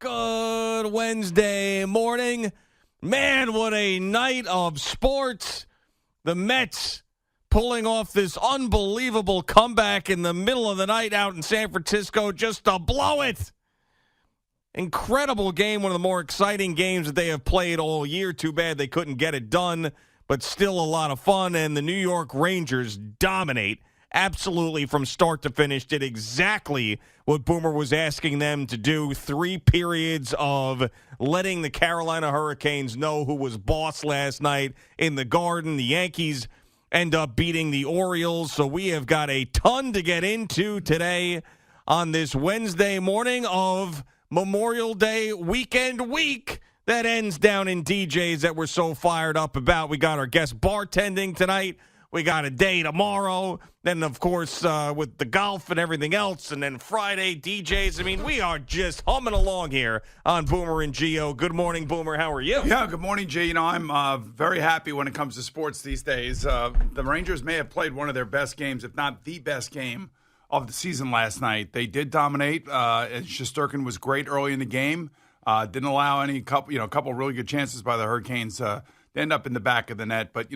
Good Wednesday morning. Man, what a night of sports. The Mets pulling off this unbelievable comeback in the middle of the night out in San Francisco just to blow it. Incredible game, one of the more exciting games that they have played all year. Too bad they couldn't get it done, but still a lot of fun. And the New York Rangers dominate absolutely from start to finish, did exactly what Boomer was asking them to do. 3 periods of letting the Carolina Hurricanes know who was boss last night in the Garden. The Yankees end up beating the Orioles, so we have got a ton to get into today on this Wednesday morning of Memorial Day weekend week that ends down in DJ's that we're so fired up about. We got our guest bartending tonight. We got a day tomorrow. Then, of course, with the golf and everything else. And then Friday, DJs. I mean, we are just humming along here on Boomer and Geo. Good morning, Boomer. How are you? Yeah, good morning, G. You know, I'm very happy when it comes to sports these days. The Rangers may have played one of their best games, if not the best game of the season last night. They did dominate. Shesterkin was great early in the game. Didn't allow a couple really good chances by the Hurricanes to end up in the back of the net. But,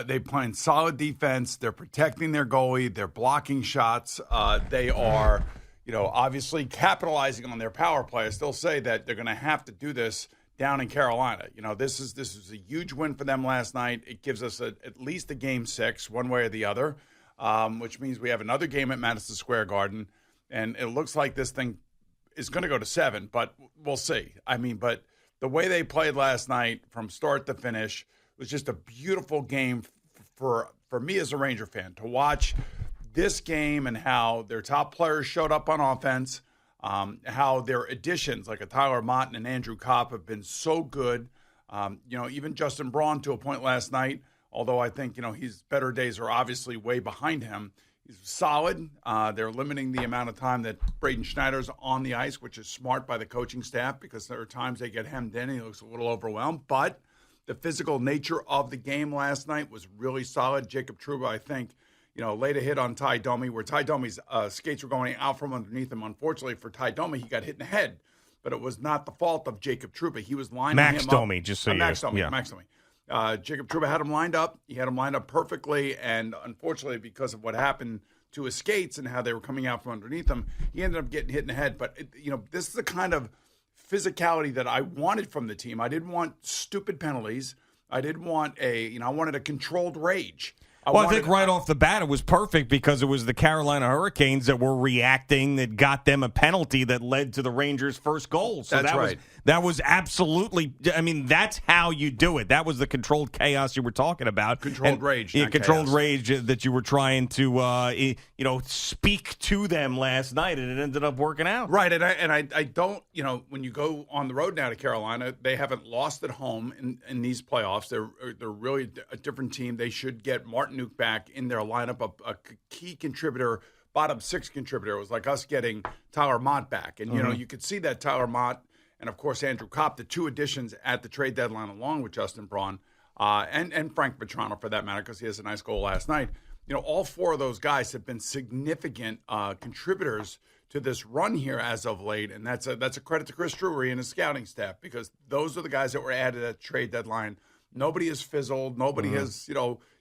they're playing solid defense. They're protecting their goalie. They're blocking shots. They are, obviously capitalizing on their power play. I still say that they're going to have to do this down in Carolina. This is a huge win for them last night. It gives us at least a game 6, one way or the other, which means we have another game at Madison Square Garden, and it looks like this thing is going to go to 7, but we'll see. But the way they played last night from start to finish was just a beautiful game for me as a Ranger fan to watch this game and how their top players showed up on offense, how their additions like a Tyler Mott and Andrew Kopp have been so good. Even Justin Braun to a point last night, although I think, his better days are obviously way behind him. He's solid. They're limiting the amount of time that Braden Schneider's on the ice, which is smart by the coaching staff because there are times they get hemmed in and he looks a little overwhelmed. But the physical nature of the game last night was really solid. Jacob Trouba, I think, laid a hit on Ty Domi where Ty Domi's skates were going out from underneath him. Unfortunately for Ty Domi, he got hit in the head, but it was not the fault of Jacob Trouba. He was lining him up. Domi, just so Max Domi. Jacob Trouba had him lined up. He had him lined up perfectly, and unfortunately, because of what happened to his skates and how they were coming out from underneath him, he ended up getting hit in the head. But, this is the kind of physicality that I wanted from the team. I didn't want stupid penalties. I didn't want I wanted a controlled rage. I think right off the bat it was perfect because it was the Carolina Hurricanes that were reacting that got them a penalty that led to the Rangers' first goal. So that's right. That was absolutely, that's how you do it. That was the controlled chaos you were talking about. Controlled rage, not controlled chaos. Rage that you were trying to, speak to them last night, and it ended up working out. Right, and I don't, when you go on the road now to Carolina, they haven't lost at home in theyese playoffs. They're really a different team. They should get Martin Nuke back in their lineup, a key contributor, bottom 6 contributor. It was like us getting Tyler Mott back. And, you could see that Tyler Mott and, of course, Andrew Kopp, the 2 additions at the trade deadline along with Justin Braun and Frank Vetrano, for that matter, because he has a nice goal last night. All 4 of those guys have been significant contributors to this run here as of late. And that's a credit to Chris Drury and his scouting staff because those are the guys that were added at the trade deadline. Nobody has fizzled. Nobody has,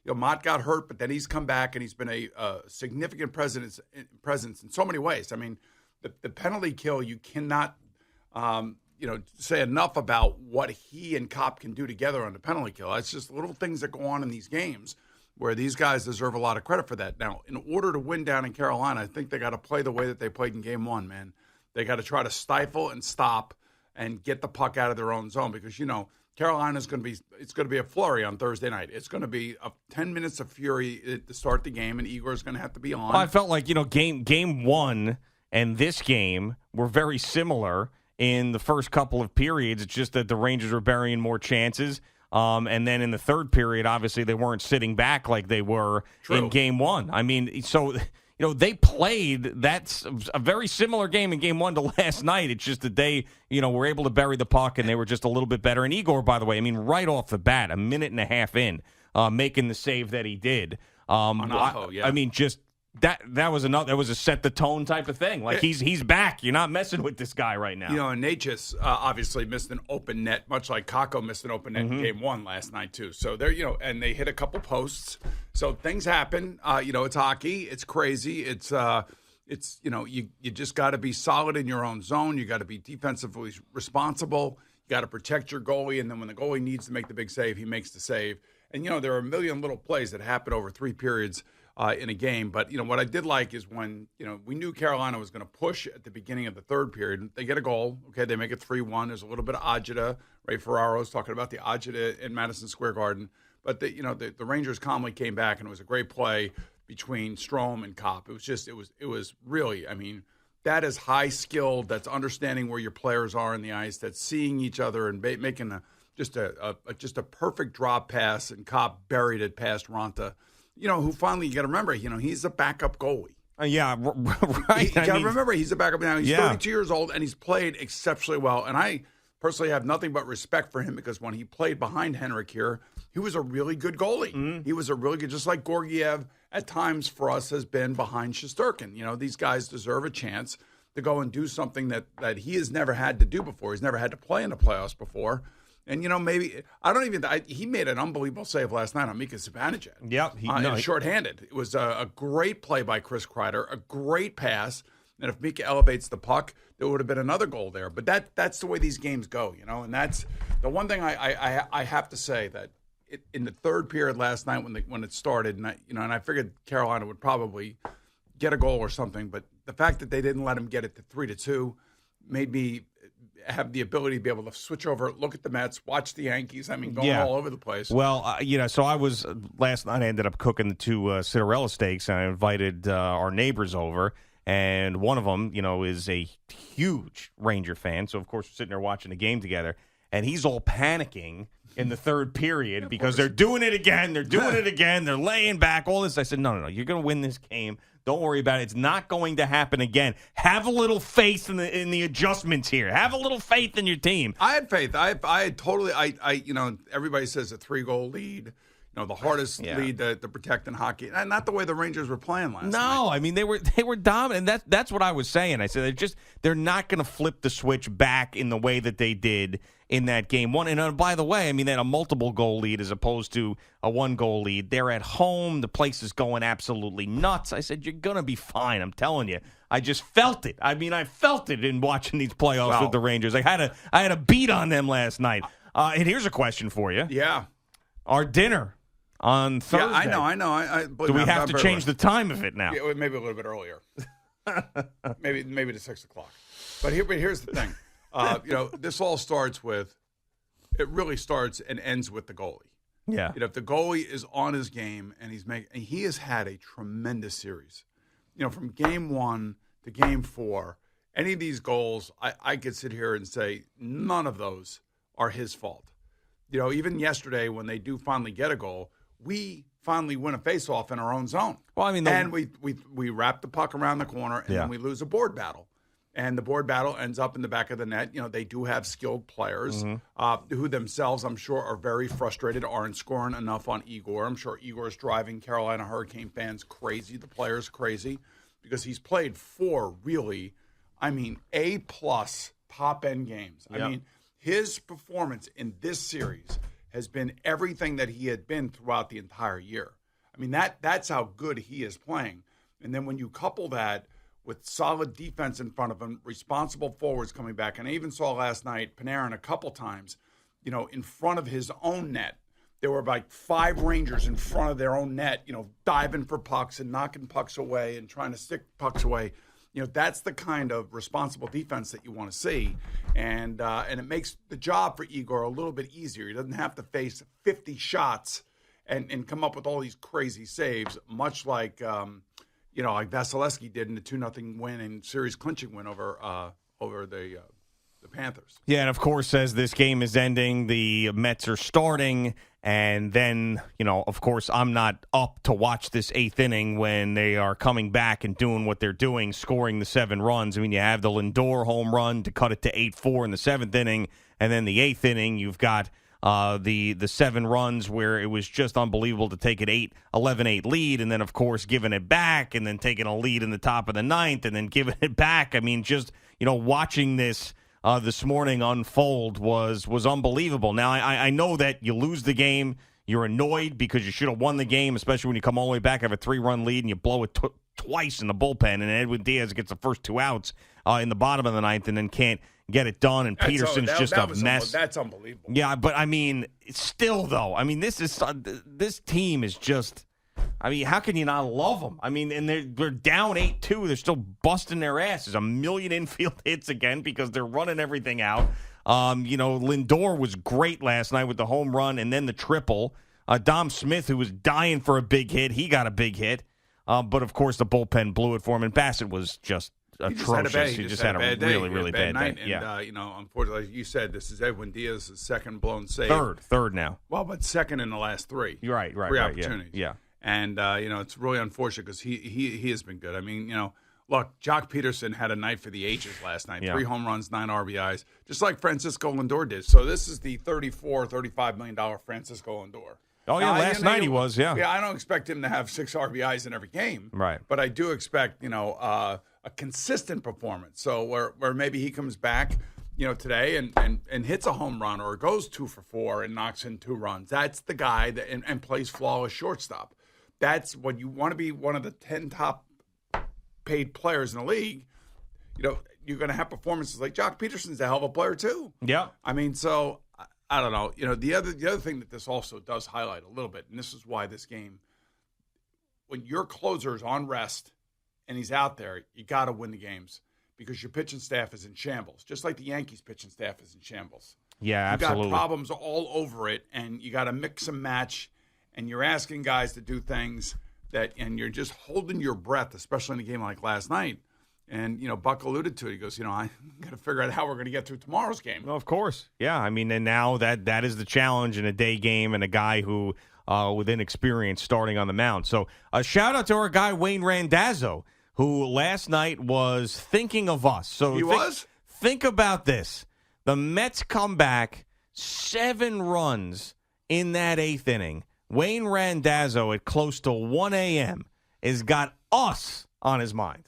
Mott got hurt, but then he's come back and he's been a significant presence in so many ways. The penalty kill, you cannot, say enough about what he and Kopp can do together on the penalty kill. It's just little things that go on in these games where these guys deserve a lot of credit for that. Now, in order to win down in Carolina, I think they got to play the way that they played in Game 1, man. They got to try to stifle and stop and get the puck out of their own zone because, Carolina's going to be a flurry on Thursday night. It's going to be 10 minutes of fury to start the game, and Igor's going to have to be on. Well, I felt like, game 1 and this game were very similar in the first couple of periods. It's just that the Rangers were burying more chances. And then in the third period, obviously, they weren't sitting back like they were in game 1. They played, that's a very similar game in game 1 to last night. It's just that they, were able to bury the puck and they were just a little bit better. And Igor, by the way, right off the bat, a minute and a half in, making the save that he did. On Aho, yeah. Just that was a set the tone type of thing. Like he's back. You're not messing with this guy right now. You know, and Natchez obviously missed an open net, much like Kakko missed an open net in Game 1 last night too. So they're and they hit a couple posts. So things happen. It's hockey. It's crazy. It's you just got to be solid in your own zone. You got to be defensively responsible. You got to protect your goalie, and then when the goalie needs to make the big save, he makes the save. And there are a million little plays that happen over 3 periods in a game. But, what I did like is when, we knew Carolina was going to push at the beginning of the third period. They get a goal. Okay, they make it 3-1. There's a little bit of agita. Ray Ferraro's talking about the agita in Madison Square Garden. But, the Rangers calmly came back, and it was a great play between Strome and Kopp. It was really, that is high-skilled. That's understanding where your players are in the ice. That's seeing each other and making just a perfect drop pass, and Kopp buried it past Ranta. Who finally, you got to remember, he's a backup goalie. Yeah, right. You got to remember, he's a backup now. He's 32 years old, and he's played exceptionally well. And I personally have nothing but respect for him because when he played behind Henrik here, he was a really good goalie. Mm-hmm. He was a really good, just like Georgiev at times for us has been behind Shesterkin. These guys deserve a chance to go and do something that he has never had to do before. He's never had to play in the playoffs before. And, maybe he made an unbelievable save last night on Mika Zibanejad. Yep. Shorthanded. It was a great play by Chris Kreider, a great pass. And if Mika elevates the puck, there would have been another goal there. But that's the way these games go, and that's the one thing I have to say that in the third period last night when it started, and I figured Carolina would probably get a goal or something, but the fact that they didn't let him get it to 3-2 made me have the ability to be able to switch over, look at the Mets, watch the Yankees. Going all over the place. Well, so I was last night. I ended up cooking the 2 Cinderella steaks, and I invited our neighbors over. And one of them, is a huge Ranger fan. So of course we're sitting there watching the game together, and he's all panicking in the third period because they're doing it again. They're doing it again. They're laying back. All this. I said, no. You're going to win this game. Don't worry about it. It's not going to happen again. Have a little faith in the adjustments here. Have a little faith in your team. I had faith. I had totally. Everybody says a 3-goal lead. The hardest lead to protect in hockey. And not the way the Rangers were playing last night. No, they were dominant. That's what I was saying. I said they're not going to flip the switch back in the way that they did in that game 1. And by the way, they had a multiple goal lead as opposed to a 1-goal lead. They're at home. The place is going absolutely nuts. I said, you're going to be fine. I'm telling you. I just felt it. I felt it in watching these playoffs with the Rangers. I had a beat on them last night. And here's a question for you. Yeah. Our dinner on Thursday. Yeah, I know. Do we have to change the time of it now? Yeah, maybe a little bit earlier. maybe to 6 o'clock. But here's the thing. This all starts with. It really starts and ends with the goalie. Yeah. If the goalie is on his game and he has had a tremendous series. From game 1 to game 4, any of these goals, I could sit here and say none of those are his fault. Even yesterday when they do finally get a goal, we finally win a faceoff in our own zone. Well, and we wrap the puck around the corner, and then we lose a board battle. And the board battle ends up in the back of the net. They do have skilled players who themselves, I'm sure, are very frustrated, aren't scoring enough on Igor. I'm sure Igor is driving Carolina Hurricane fans crazy, the players crazy, because he's played 4 really, A-plus top-end games. Yep. His performance in this series has been everything that he had been throughout the entire year. That's how good he is playing. And then when you couple that with solid defense in front of him, responsible forwards coming back, and I even saw last night Panarin a couple times, in front of his own net. There were like 5 Rangers in front of their own net, diving for pucks and knocking pucks away and trying to stick pucks away. That's the kind of responsible defense that you want to see. And it makes the job for Igor a little bit easier. He doesn't have to face 50 shots and come up with all these crazy saves, much like like Vasilevsky did in the 2-0 win and series clinching win over the Panthers. Yeah, and of course, as this game is ending, the Mets are starting. And then, of course, I'm not up to watch this 8th inning when they are coming back and doing what they're doing, scoring the 7 runs. You have the Lindor home run to cut it to 8-4 in the 7th inning. And then the 8th inning, you've got the 7 runs where it was just unbelievable to take an 11-8 lead, and then, of course, giving it back, and then taking a lead in the top of the 9th, and then giving it back. I mean, just, watching this morning unfold was unbelievable. Now, I know that you lose the game. You're annoyed because you should have won the game, especially when you come all the way back, have a 3-run lead, and you blow it twice in the bullpen, and Edwin Diaz gets the first 2 outs in the bottom of the 9th and then can't get it done, and Peterson's just a mess. That's unbelievable. Yeah, but, I mean, still, though, I mean, this team is just – I mean, how can you not love them? I mean, and they're down 8-2. They're still busting their asses. 1 million infield hits again because they're running everything out. Lindor was great last night with the home run and then the triple. Dom Smith, who was dying for a big hit, he got a big hit. But, of course, the bullpen blew it for him, and Bassett was just atrocious. He just had a really, really bad night. day. Yeah. And, unfortunately, you said this is Edwin Diaz's second blown save. Third now. Well, but second in the last 3. You're right. 3 opportunities. Yeah. And, it's really unfortunate because he has been good. I mean, look, Jock Peterson had a night for the ages last night. Yeah. 3 home runs, 9 RBIs, just like Francisco Lindor did. So this is the $35 million Francisco Lindor. Oh, yeah, last night he was, yeah. Yeah, I don't expect him to have 6 RBIs in every game. Right. But I do expect, a consistent performance. So where maybe he comes back, today and hits a home run or goes 2 for 4 and knocks in 2 runs. That's the guy that and plays flawless shortstop. That's what you want to be, one of the 10 top paid players in the league. You're going to have performances like Jock Peterson's a hell of a player too. Yeah. I mean, so I don't know. The other thing that this also does highlight a little bit, and this is why this game, when your closer is on rest and he's out there, you got to win the games because your pitching staff is in shambles, just like the Yankees pitching staff is in shambles. Yeah, You absolutely. got problems all over it, and you got to mix and match, and you're asking guys to do things and you're just holding your breath, especially in a game like last night. And, Buck alluded to it. He goes, I got to figure out how we're going to get through tomorrow's game. Well, of course. Yeah, I mean, and now that is the challenge in a day game and a guy who, with inexperience, starting on the mound. So a shout-out to our guy, Wayne Randazzo, who last night was thinking of us. So think about this. The Mets come back 7 runs in that 8th inning. Wayne Randazzo at close to 1 a.m. has got us on his mind.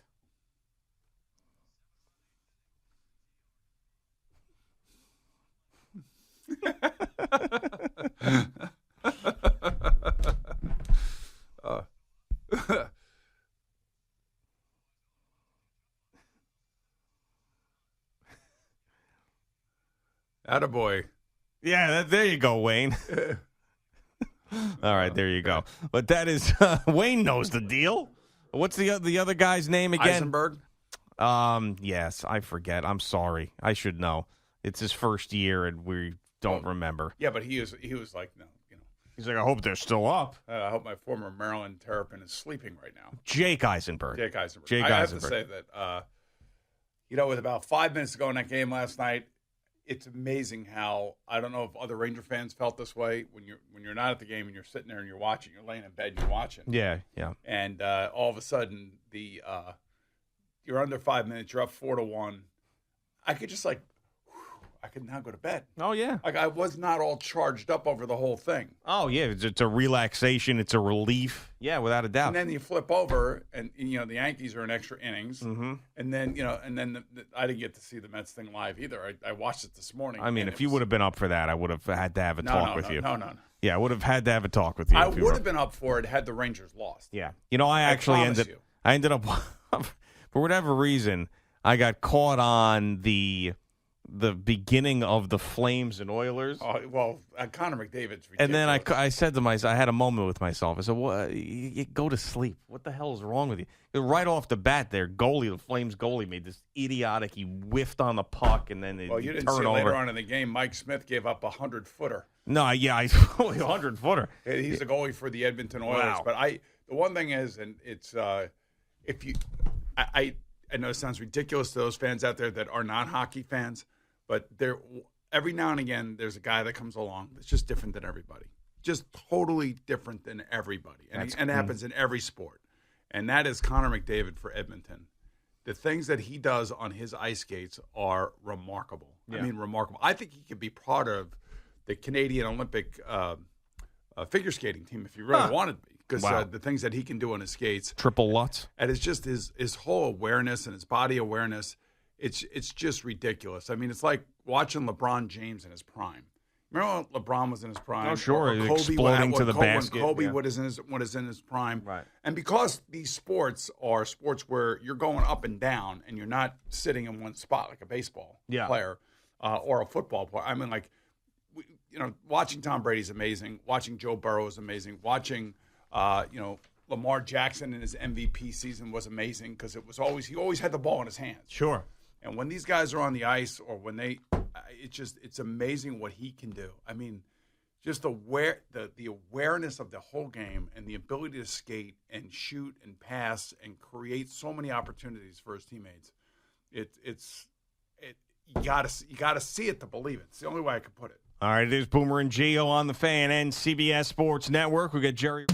Attaboy. Yeah, there you go, Wayne. All right, there you go. But that is Wayne knows the deal. What's the other guy's name again? Eisenberg. Yes, I forget. I'm sorry. I should know. It's his first year, and we don't remember. Yeah, but he was like, no, He's like, I hope they're still up. I hope my former Maryland Terrapin is sleeping right now. Jake Eisenberg. I have to say that, with about 5 minutes to go in that game last night, it's amazing how, I don't know if other Ranger fans felt this way when you're not at the game and you're sitting there and you're watching, you're laying in bed and you're watching. Yeah. And all of a sudden, you're under 5 minutes, you're up 4-1. I could just I could now go to bed. Oh, yeah. I was not all charged up over the whole thing. Oh, yeah. It's a relaxation. It's a relief. Yeah, without a doubt. And then you flip over, and the Yankees are in extra innings. Mm-hmm. And then, I didn't get to see the Mets thing live either. I watched it this morning. I mean, if you would have been up for that, I would have had to have a talk with you. No. Yeah, I would have had to have a talk with you. I would have been up for it had the Rangers lost. Yeah. I ended up, for whatever reason, I got caught on the beginning of the Flames and Oilers. Oh, well, Connor McDavid's ridiculous. And then I said to myself, I had a moment with myself. I said, "What? You go to sleep. What the hell is wrong with you?" Right off the bat, the Flames goalie made this idiotic. He whiffed on the puck, and then you didn't see later on in the game, Mike Smith gave up a 100-footer. No, yeah, I 100-footer. He's the goalie for the Edmonton Oilers. Wow. But the one thing is, and it's I know it sounds ridiculous to those fans out there that are not hockey fans. But every now and again, there's a guy that comes along that's just different than everybody. Just totally different than everybody. And it happens in every sport. And that is Connor McDavid for Edmonton. The things that he does on his ice skates are remarkable. Yeah. I mean, remarkable. I think he could be part of the Canadian Olympic figure skating team if he really wanted to be, because the things that he can do on his skates. Triple Lutz. And it's just his whole awareness and his body awareness. It's just ridiculous. I mean, it's like watching LeBron James in his prime. Remember when LeBron was in his prime? Oh, sure. Or Kobe, exploding to the basket. When Kobe was in his prime. Right. And because these sports are sports where you're going up and down and you're not sitting in one spot like a baseball player or a football player. I mean, like, watching Tom Brady's amazing. Watching Joe Burrow is amazing. Watching, Lamar Jackson in his MVP season was amazing because he always had the ball in his hands. Sure. And when these guys are on the ice or when it's amazing what he can do. I mean, just the awareness of the whole game and the ability to skate and shoot and pass and create so many opportunities for his teammates. You gotta see it to believe it. It's the only way I could put it. All right, it is Boomer and Gio on the Fan and CBS Sports Network. We got Jerry.